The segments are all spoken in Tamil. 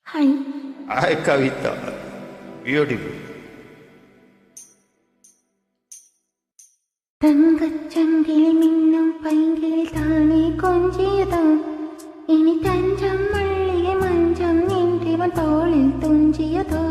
Hi. Hi, Kavita. Beautiful. தங்கச்சங்கிலி மின்னும் பைங்கில் தானே கொஞ்சியதோ இனி தஞ்சம் மல்லிகை மஞ்சம் என்றவன் தோளில் துஞ்சியதோ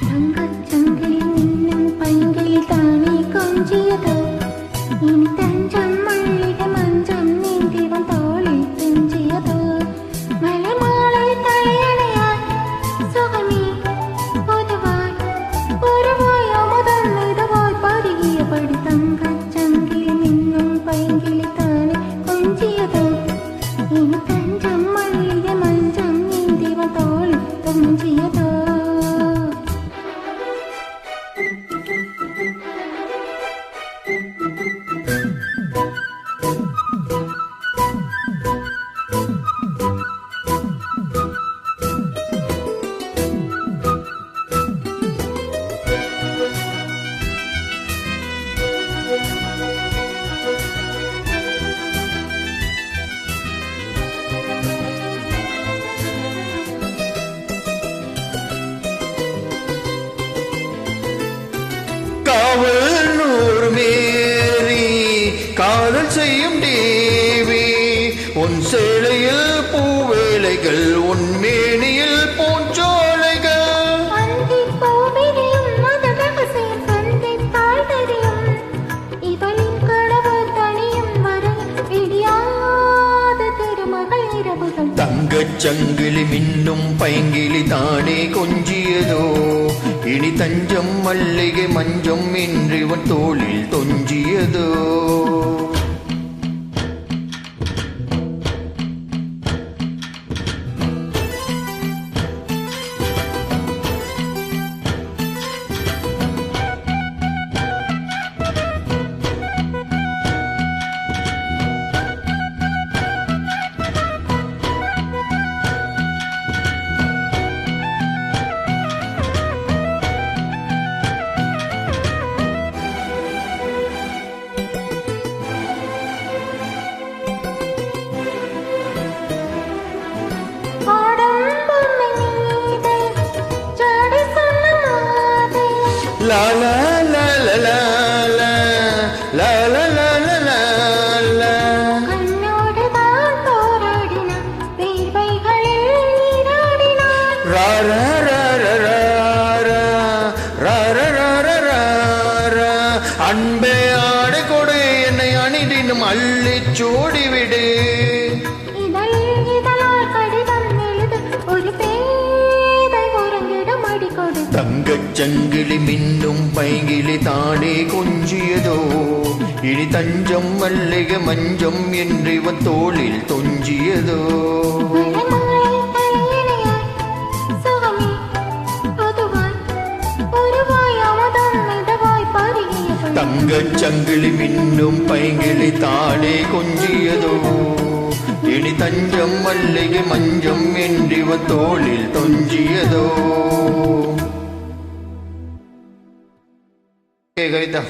தங்கச்சங்கிலி மின்னும் பைங்கில் தானே கொஞ்சியதோ இனி தஞ்சம் மல்லிகை மஞ்சம் என்றவன் தோளில் துஞ்சியதோ மலை மாலை தலையணையாய் சுகமே பொதுவாய் ஒருவாய் அமுதம் மெதுவாய் பருகியபடி தங்கச்சங்கிலி மின்னும் பைங்கில் தானே கொஞ்சியதோ இனி தஞ்சம் மல்லிகை மஞ்சம் என்றவன் தோளில் துஞ்சியதோ காவல் நூறு மேரி காதல் செய்யும் தேவி உன் சேலையில் பூவேலைகள் உன் மேனியில் பூஞ்சோலைகள் தங்கச்சங்கிலி மின்னும் பைங்கிலி தானே கொஞ்சியதோ இனி தஞ்சம் மல்லிகை மஞ்சம் என்றிவன் தோளில் தொஞ்சியதோ La la la la la la la la la la la la கண்ணோடு தான் போராடினான் வேர்வைகளில் நீராடினான் ra ra ra ra ra ra ra ra ra ra ra அன்பே ஆடை கொடு என்னை அணிதினும் அள்ளிச் சூடிவிடு இதழால் கடிதம் எழுது ஒரு பேதை உறங்கிடம் அடிக்கொடு தங்கச்சங்கிலி மின்னும் பைங்கிலி தானே கொஞ்சியதோ இனி தஞ்சம் மல்லிகை மஞ்சம் என்றிவன் தோளில் தொஞ்சியதோ தங்கச்சங்கிலி மின்னும் பைங்கிலி தானே கொஞ்சியதோ இனி தஞ்சம் மல்லிகை மஞ்சம் என்றிவன் தோளில் தொஞ்சியதோ கவிதா